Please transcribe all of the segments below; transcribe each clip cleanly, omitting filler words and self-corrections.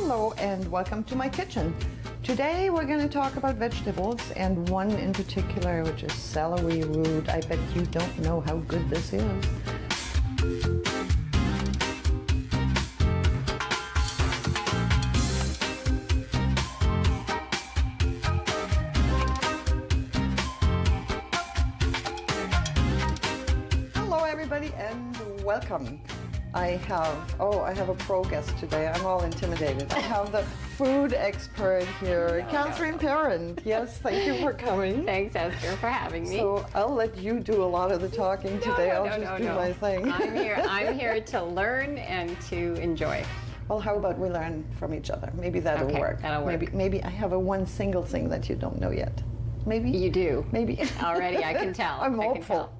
Hello and welcome to my kitchen. Today we're going to talk about vegetables and one in particular, which is celery root. I bet you don't know how good this is. Hello everybody and welcome. I have a pro guest today. I'm all intimidated. I have the food expert here, Catherine Perrin. Yes, thank you for coming. Thanks, Esther, for having me. So I'll let you do a lot of the talking today. I'll just do my thing. I'm here to learn and to enjoy. Well, how about we learn from each other? Maybe that'll work. That'll work. Maybe I have one single thing that you don't know yet. Maybe you do. Maybe already. I can tell. I'm hopeful.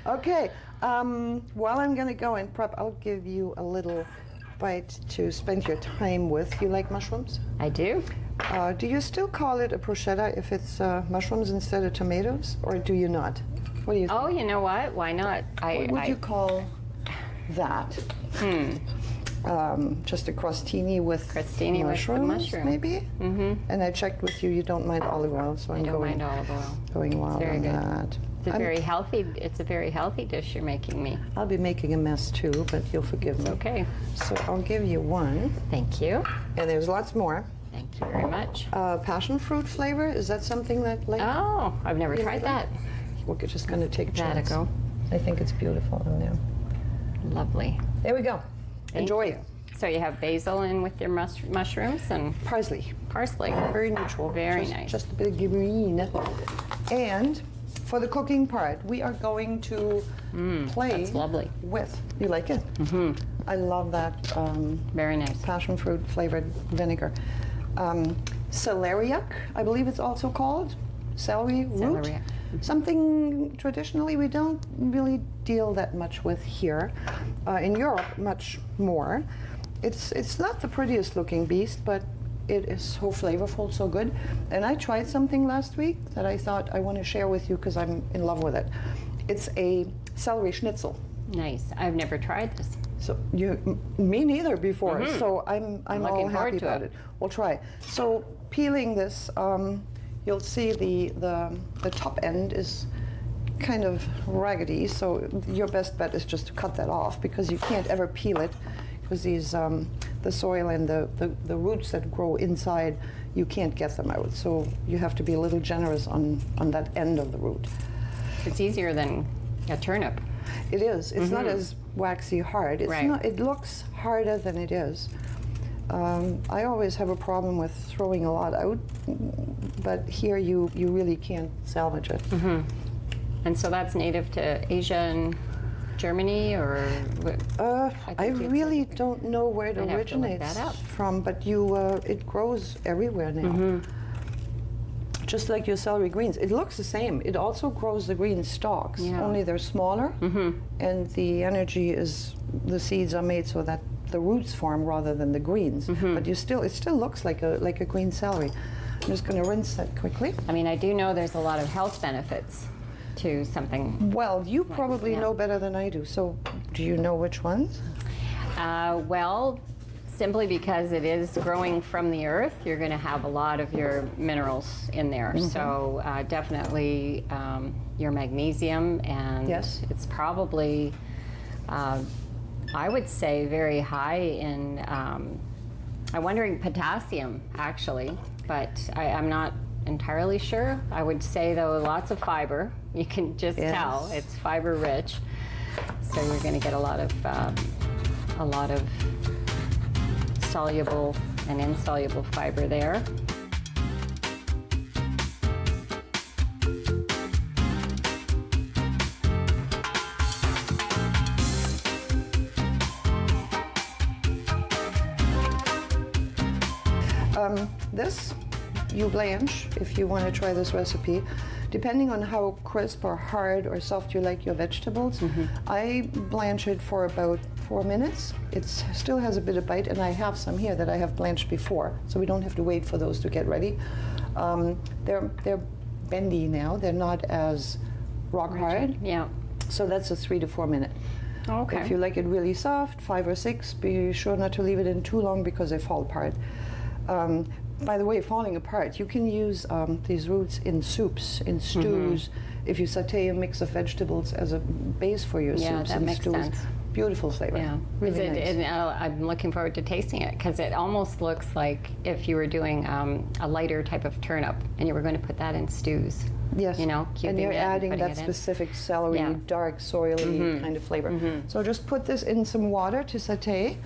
Okay. While I'm going to go and prep, I'll give you a little bite to spend your time with. You like mushrooms? I do. Do you still call it a bruschetta if it's mushrooms instead of tomatoes, or do you not? What do you think? Oh, you know what? Why not? What would you call that? Just a crostini with mushrooms, maybe? Mm-hmm. And I checked with you. You don't mind olive oil, so I'm going olive oil. Going wild on that. It's a very healthy dish you're making me. I'll be making a mess too, but you'll forgive me. Okay. So I'll give you one. Thank you. And there's lots more. Thank you very much. Passion fruit flavor, is that something that Oh, I've never tried that. We're just going to take a chance. Go. I think it's beautiful in there. Lovely. There we go. Enjoy. You. So you have basil in with your mushrooms and parsley. Parsley. Very neutral. Very nice. Just a bit of green. And for the cooking part, we are going to play that's lovely. With. You like it? Mm-hmm. I love that. Very nice. Passion fruit flavored vinegar. Celeriac, I believe it's also called. Celery root. Something traditionally we don't really deal that much with here. In Europe, much more. It's not the prettiest looking beast, but it is so flavorful, so good. And I tried something last week that I thought I want to share with you because I'm in love with it. It's a celery schnitzel. Nice. I've never tried this. So me neither before. Mm-hmm. So I'm all happy about it. We'll try. So peeling this, you'll see the top end is kind of raggedy. So your best bet is just to cut that off because you can't ever peel it because these the soil and the roots that grow inside, you can't get them out. So you have to be a little generous on that end of the root. It's easier than a turnip. It is. It's not as waxy hard. It's not. It looks harder than it is. I always have a problem with throwing a lot out, but here you really can't salvage it. Mm-hmm. And so that's native to Asia and Germany, or I really don't know where it originates from, but it grows everywhere now. Mm-hmm. Just like your celery greens, it looks the same. It also grows the green stalks, only they're smaller, and the seeds are made so that the roots form rather than the greens. Mm-hmm. But it still looks like a green celery. I'm just going to rinse that quickly. I mean, I do know there's a lot of health benefits to something. Well, you probably know better than I do. So, do you know which ones? Well, simply because it is growing from the earth, you're going to have a lot of your minerals in there. Mm-hmm. So, definitely your magnesium, and it's probably, I would say, very high in. I'm wondering potassium actually, but I'm not entirely sure. I would say though lots of fiber. You can just tell it's fiber rich, so you're going to get a lot of soluble and insoluble fiber there. This you blanch if you want to try this recipe, depending on how crisp or hard or soft you like your vegetables. Mm-hmm. I blanch it for about 4 minutes. It still has a bit of bite, and I have some here that I have blanched before, so we don't have to wait for those to get ready. They're bendy now. They're not as rock hard. Yeah. So that's a 3 to 4 minute. Okay. If you like it really soft, 5 or 6. Be sure not to leave it in too long because they fall apart. By the way, falling apart, you can use these roots in soups, in stews. If you saute a mix of vegetables as a base for your soups that and makes stews. sense. Beautiful flavor. Yeah, Really nice. I'm looking forward to tasting it because it almost looks like if you were doing a lighter type of turnip and you were going to put that in stews. Yes, You know, and cubing you're it and adding putting that it in. specific celery, Yeah. dark, soily kind of flavor. So just put this in some water to saute,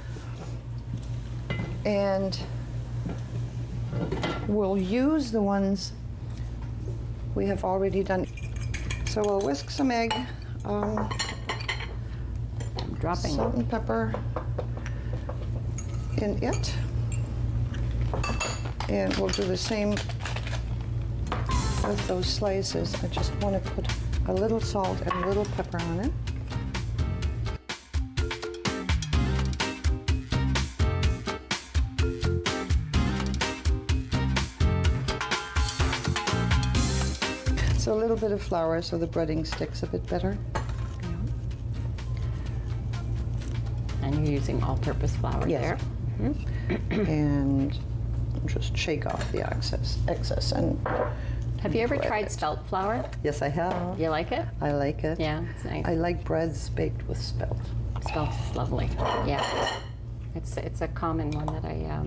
and we'll use the ones we have already done. So we'll whisk some egg, Dropping. salt and pepper in it, and we'll do the same with those slices. I just want to put a little salt and a little pepper on it. So a little bit of flour so the breading sticks a bit better. And you're using all-purpose flour Yes. there. And just shake off the excess. And Have you ever bread tried it. spelt flour? Yes, I have. You like it? I like it. Yeah, it's nice. I like breads baked with spelt. Spelt is lovely. Yeah, it's a common one that I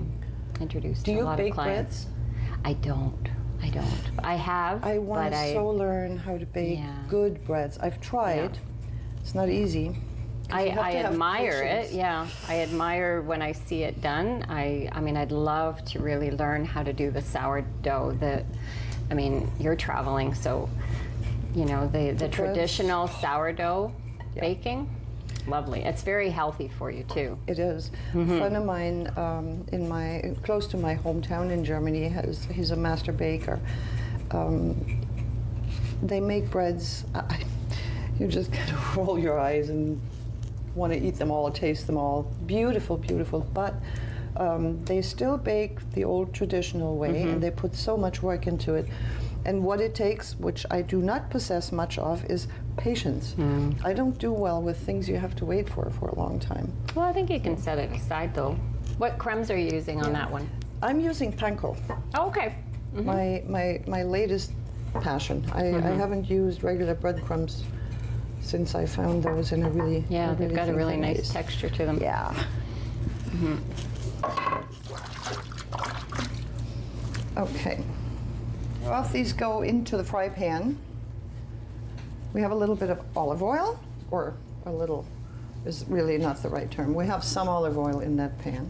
introduced Do to a you lot bake of clients. breads? I don't. I have. I want but to so learn how to bake Yeah. good breads. I've tried. It's not easy. 'Cause you have I to have admire patience. it. Yeah, I admire when I see it done. I mean, I'd love to really learn how to do the sourdough. I mean, you're traveling, so you know the breads. traditional sourdough baking. Lovely. It's very healthy for you too. It is. A friend of mine close to my hometown in Germany he's a master baker. They make breads. You just kind of roll your eyes and want to eat them all, taste them all. Beautiful, beautiful. But they still bake the old traditional way, and they put so much work into it. And what it takes, which I do not possess much of, is patience. I don't do well with things you have to wait for a long time. Well, I think you can set it aside though. What crumbs are you using on that one? I'm using panko, Oh, okay. my latest passion. I haven't used regular breadcrumbs since I found those, and I really Yeah, I they've got a think really they're nice texture to them. Yeah. Okay. Off these go into the fry pan. We have a little bit of olive oil, or a little is really not the right term. We have some olive oil in that pan.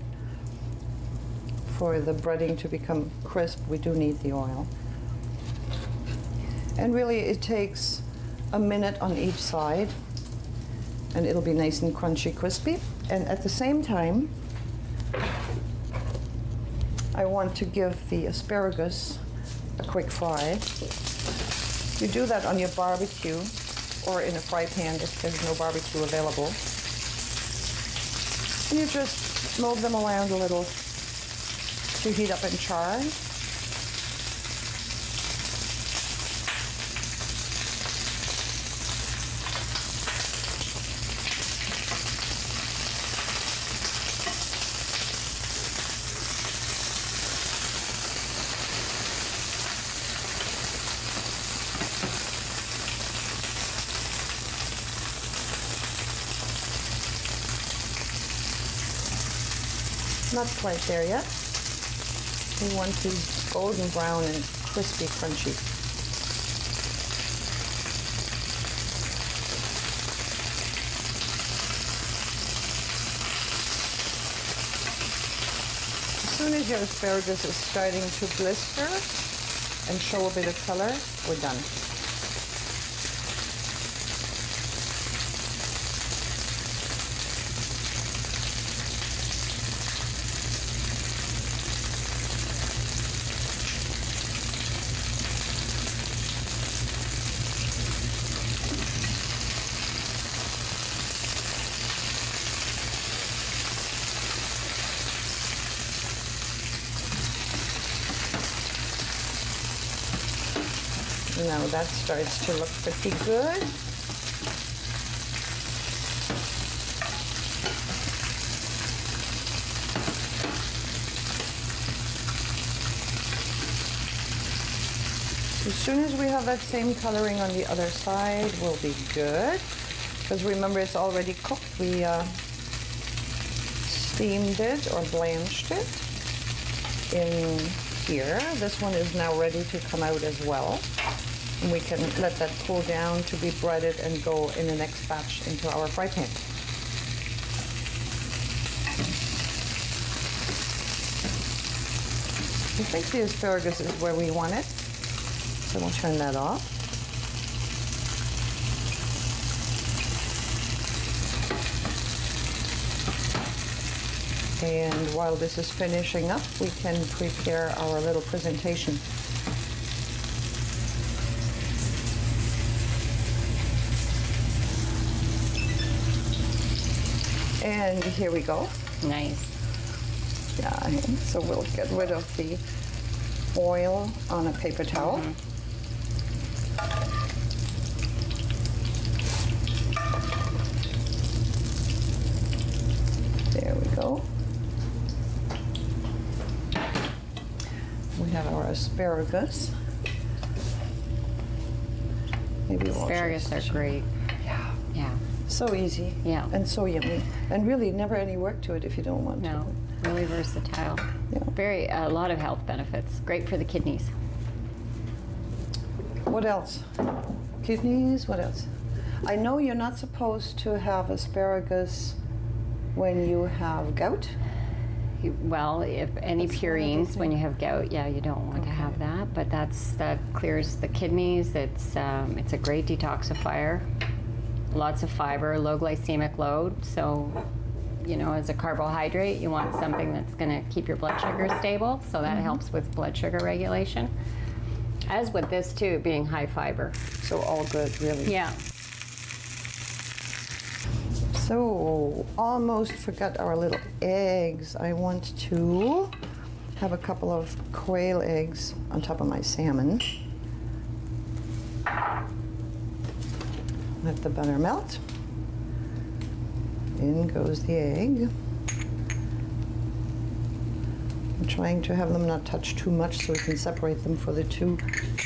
For the breading to become crisp, we do need the oil. And really it takes a minute on each side, and it'll be nice and crunchy, crispy. And at the same time, I want to give the asparagus a quick fry. You do that on your barbecue or in a fry pan if there's no barbecue available. And you just move them around a little to heat up and char. Not quite there yet. We want to golden brown and crispy, crunchy. As soon as your asparagus is starting to blister and show a bit of color, we're done. Now that starts to look pretty good. As soon as we have that same coloring on the other side, we'll be good. Because remember, it's already cooked. We steamed it or blanched it in here. This one is now ready to come out as well. And we can let that cool down to be breaded and go in the next batch into our fry pan. I think the asparagus is where we want it. So we'll turn that off. And while this is finishing up, we can prepare our little presentation. And here we go. Nice. Yeah, and so we'll get rid of the oil on a paper towel. There we go. We have our asparagus. Maybe we'll Asparagus are great. Yeah. Yeah. So easy. Yeah. And so yummy. And really never any work to it if you don't want to. No, really versatile. Yeah. A lot of health benefits. Great for the kidneys. What else? Kidneys, what else? I know you're not supposed to have asparagus when you have gout. Well, if any That's one of the purines when you things. have gout, yeah, you don't want to have that. But that clears the kidneys. It's a great detoxifier. Lots of fiber, low glycemic load. So, you know, as a carbohydrate, you want something that's going to keep your blood sugar stable. So that helps with blood sugar regulation. As with this too, being high fiber. So all good, really. Yeah. So almost forgot our little eggs. I want to have a couple of quail eggs on top of my salmon. Let the butter melt. In goes the egg. I'm trying to have them not touch too much so we can separate them for the two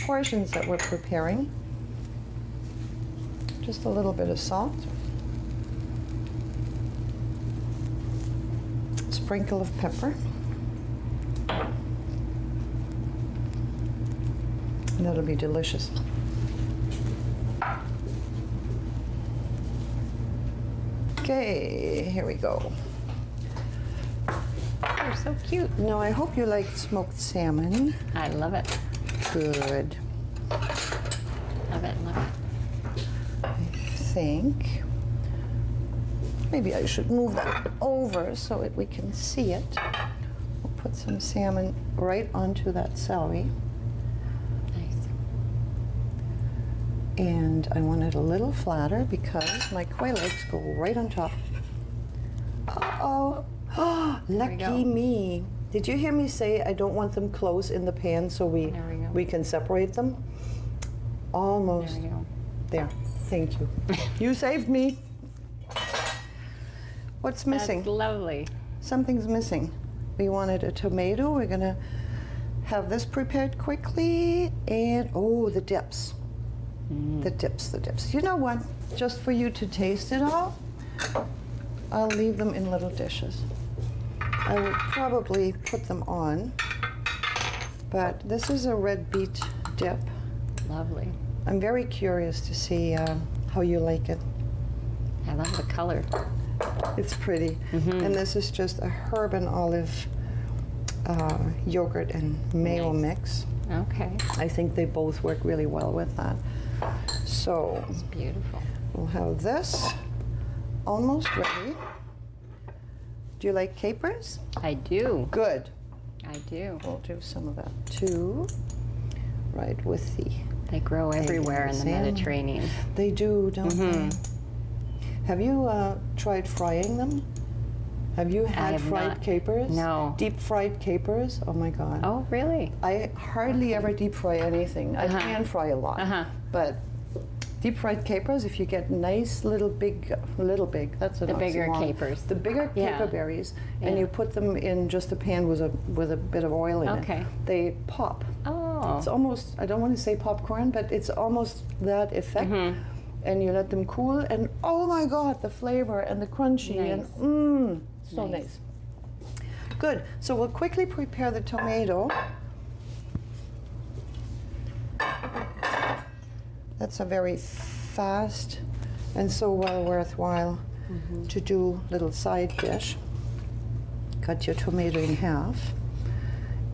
portions that we're preparing. Just a little bit of salt. Sprinkle of pepper. And that'll be delicious. Okay, here we go. They're so cute. Now I hope you like smoked salmon. I love it. Good. Love it, love it. I think maybe I should move that over so that we can see it. We'll put some salmon right onto that celery. Nice. And I want it a little flatter because my quail eggs go right on top. Uh-oh. Oh, lucky go. me. Did you hear me say I don't want them close in the pan so There we go. we can separate them? Almost. There we go. There. Thank you. You saved me. What's missing? That's lovely. Something's missing. We wanted a tomato. We're gonna have this prepared quickly. And oh, the dips. The dips. You know what? Just for you to taste it all, I'll leave them in little dishes. I will probably put them on, but this is a red beet dip. Lovely. I'm very curious to see how you like it. I love the color. It's pretty. And this is just a herb and olive yogurt and mayo mix. Okay. I think they both work really well with that. So It's beautiful. we'll have this almost ready. Do you like capers? I do. Good. I do. We'll do some of that too. Right with the. They grow everywhere in the salmon. Mediterranean. They do, don't they? Have you tried frying them? Have you had have fried not. capers? No. Deep fried capers? Oh my God. Oh, really? I hardly ever deep fry anything. I pan fry a lot. But deep fried capers, if you get nice little big, that's an The bigger oxymoron. capers. The bigger Yeah. caper berries, and Yeah. you put them in just a pan with a bit of oil in Okay. it. They pop. Oh, Oh. It's almost, I don't want to say popcorn, but it's almost that effect. And you let them cool, and oh my God, the flavor and the crunchy, and so nice. Good. So we'll quickly prepare the tomato. That's a very fast and so well worthwhile to do little side dish. Cut your tomato in half,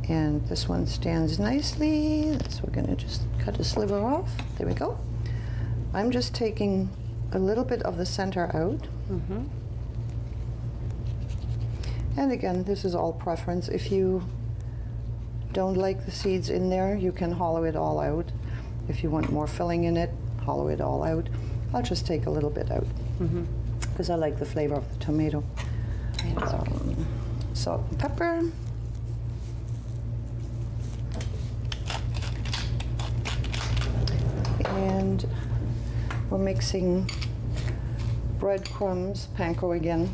and this one stands nicely, so we're going to just cut a sliver off. There we go. I'm just taking a little bit of the center out. And again, this is all preference. If you don't like the seeds in there, you can hollow it all out. If you want more filling in it, hollow it all out. I'll just take a little bit out because I like the flavor of the tomato. Salt and pepper. And we're mixing breadcrumbs, panko again,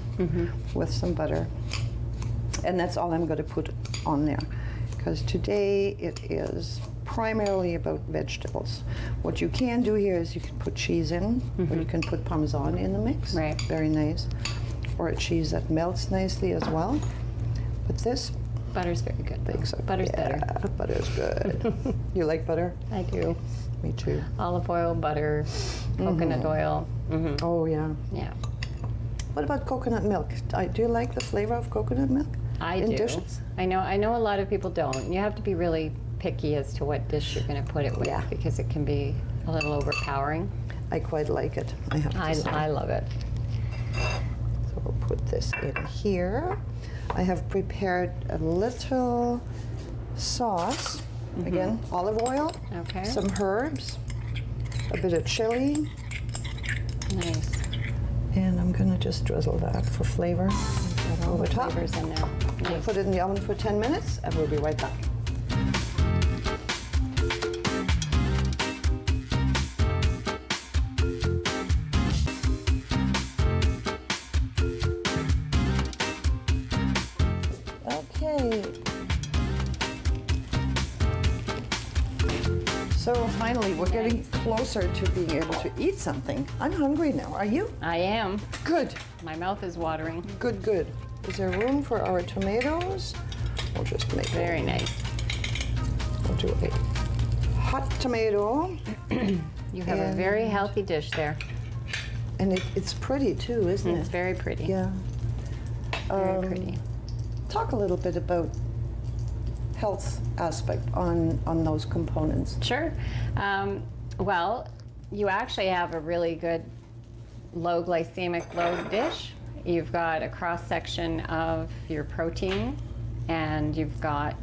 with some butter. And that's all I'm going to put on there, because today it is primarily about vegetables. What you can do here is you can put cheese in, or you can put Parmesan in the mix. Right. Very nice. Or a cheese that melts nicely as well. But this... Butter's very good. Butter's better. Butter's good. You like butter? I do. Me too. Olive oil, butter, coconut oil. Oh, yeah. Yeah. What about coconut milk? Do you like the flavor of coconut milk? I in do. dishes? I know a lot of people don't. You have to be really picky as to what dish you're going to put it with, because it can be a little overpowering. I quite like it, I have to say. I love it. So we'll put this in here. I have prepared a little sauce. Again, olive oil, some herbs, a bit of chili. Nice. And I'm going to just drizzle that for flavor. All the flavors in there. We'll put it in the oven for 10 minutes, and we'll be right back. Okay. So finally, we're getting closer to being able to eat something. I'm hungry now. Are you? I am. Good. My mouth is watering. Good, good. Is there room for our tomatoes? We'll just make Very nice. We'll do a hot tomato. You have a very healthy dish there. And it's pretty too, isn't it? It's very pretty. Yeah. Very pretty. Talk a little bit about health aspect on those components. Sure. Well, you actually have a really good low glycemic load dish. You've got a cross section of your protein, and you've got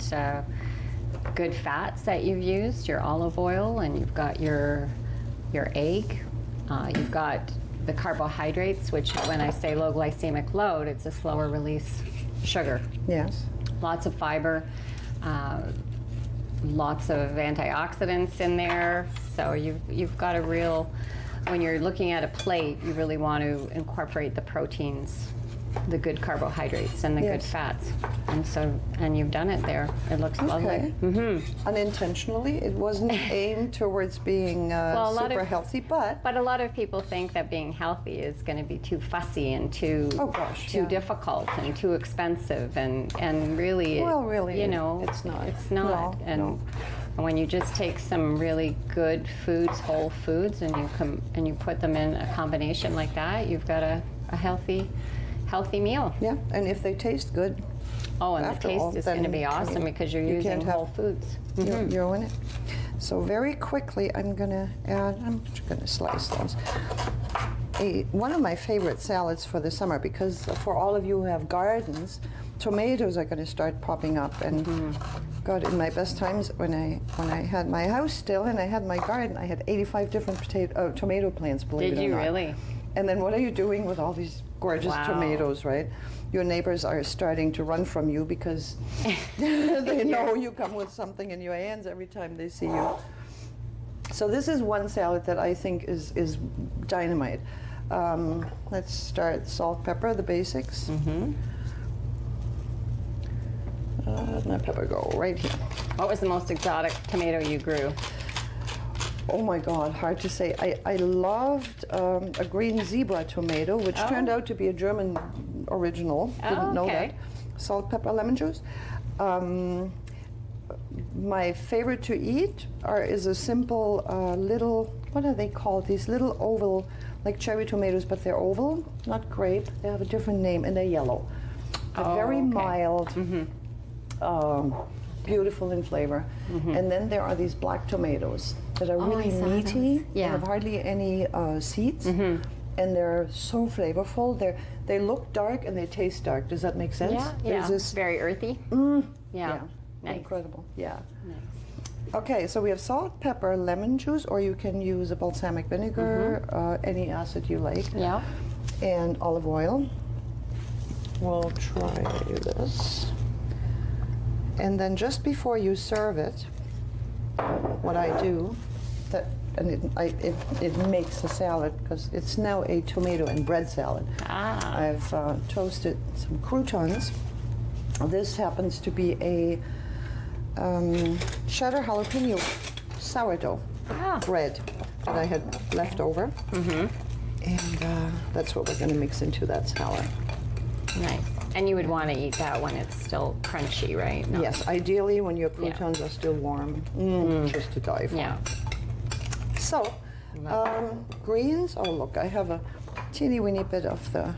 good fats that you've used, your olive oil, and you've got your egg. You've got the carbohydrates, which when I say low glycemic load, it's a slower release sugar. Yes. Lots of fiber, lots of antioxidants in there. So you've got a real, when you're looking at a plate, you really want to incorporate the proteins, the good carbohydrates, and the good fats. And you've done it there. It looks lovely. Unintentionally, it wasn't aimed towards being super healthy, but a lot of people think that being healthy is going to be too fussy and too difficult and too expensive, and really, you know, it's not. It's not. And when you just take some really good foods, whole foods, and you put them in a combination like that, you've got a healthy meal. Yeah, and if they taste good. Oh, and the taste is going to be awesome because you're using whole foods. You're in it. So very quickly, I'm going to slice those. One of my favorite salads for the summer, because for all of you who have gardens, tomatoes are going to start popping up. And God, in my best times, when I had my house still and I had my garden, I had 85 different tomato plants, believe it or not. Did you really? And then what are you doing with all these gorgeous tomatoes, right? Your neighbors are starting to run from you because they know you come with something in your hands every time they see you. So this is one salad that I think is dynamite. Let's start salt, pepper, the basics. my pepper go? Right here. What was the most exotic tomato you grew? Oh my God, hard to say. I loved a green zebra tomato, which turned out to be a German original. Didn't know that. Salt, pepper, lemon juice. My favorite to eat is a simple little, what are they called? These little oval, like cherry tomatoes, but they're oval, not grape. They have a different name, and they're yellow. They're very mild, beautiful in flavor. And then there are these black tomatoes that are really meaty. They have hardly any seeds, and they're so flavorful. They look dark and they taste dark. Does that make sense? Yeah, this very earthy. Yeah. Nice. Incredible. Yeah. Nice. Okay, so we have salt, pepper, lemon juice, or you can use a balsamic vinegar, any acid you like. Yeah. And olive oil. We'll try this. And then just before you serve it, what I do, it makes a salad, because it's now a tomato and bread salad. I've toasted some croutons. This happens to be a cheddar jalapeno sourdough bread that I had left over. And that's what we're going to mix into that salad. Nice. And you would want to eat that when it's still crunchy, right? Yes, ideally when your croutons are still warm, just to die for. Yeah. So, greens. Oh, look, I have a teeny weeny bit of the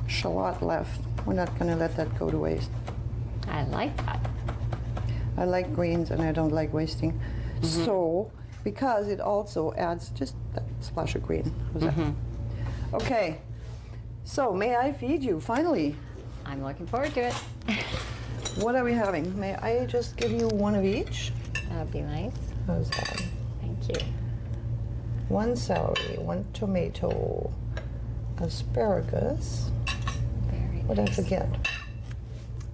shallot left. We're not going to let that go to waste. I like that. I like greens and I don't like wasting. So, because it also adds just that splash of green. Okay, so may I feed you finally? I'm looking forward to it. What are we having? May I just give you one of each? That'd be nice. How's that? Thank you. One celery, one tomato, asparagus. Very What did I nice. forget?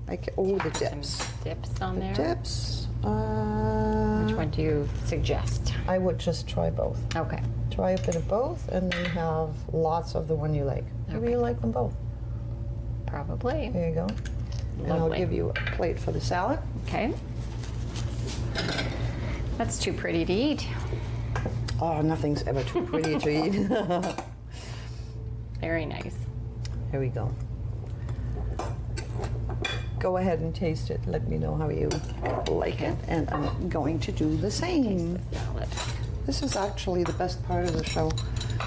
The dips. Some dips on there. Dips. Which one do you suggest? I would just try both. Okay. Try a bit of both, and then have lots of the one you like. Maybe you like them both. Probably. There you go. And I'll Lovely. give you a plate for the salad. Okay. That's too pretty to eat. Oh, nothing's ever too pretty to eat. Very nice. Here we go. Go ahead and taste it. Let me know how you like it. And I'm going to do the same. Salad. This is actually the best part of the show.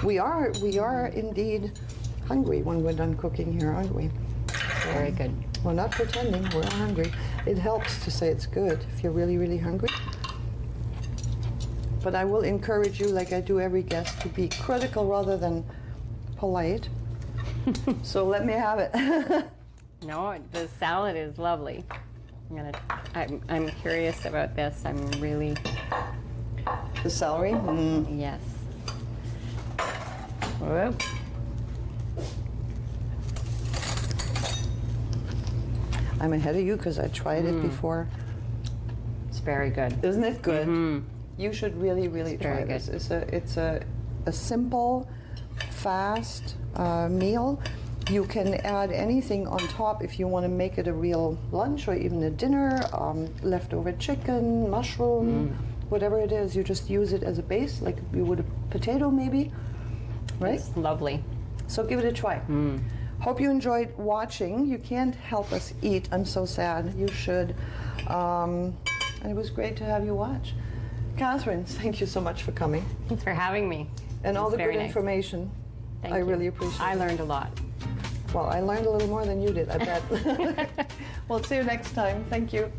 We are indeed hungry when we're done cooking here, aren't we? Very good. We're not pretending, we're hungry. It helps to say it's good if you're really, really hungry. But I will encourage you, like I do every guest, to be critical rather than polite. So let me have it. No, the salad is lovely. I'm curious about this. I'm really, The celery. yes. Whoop. I'm ahead of you because I tried it before. It's very good. Isn't it good? You should really, really try very this. It's a simple, fast meal. You can add anything on top if you want to make it a real lunch or even a dinner, leftover chicken, mushroom, whatever it is. You just use it as a base, like you would a potato maybe, right? It's lovely. So give it a try. Hope you enjoyed watching. You can't help us eat. I'm so sad. You should. And it was great to have you watch. Catherine, thank you so much for coming. Thanks for having me. And all the good very nice. information. Thank I you. really appreciate I it. learned a lot. Well, I learned a little more than you did, I bet. We'll see you next time. Thank you.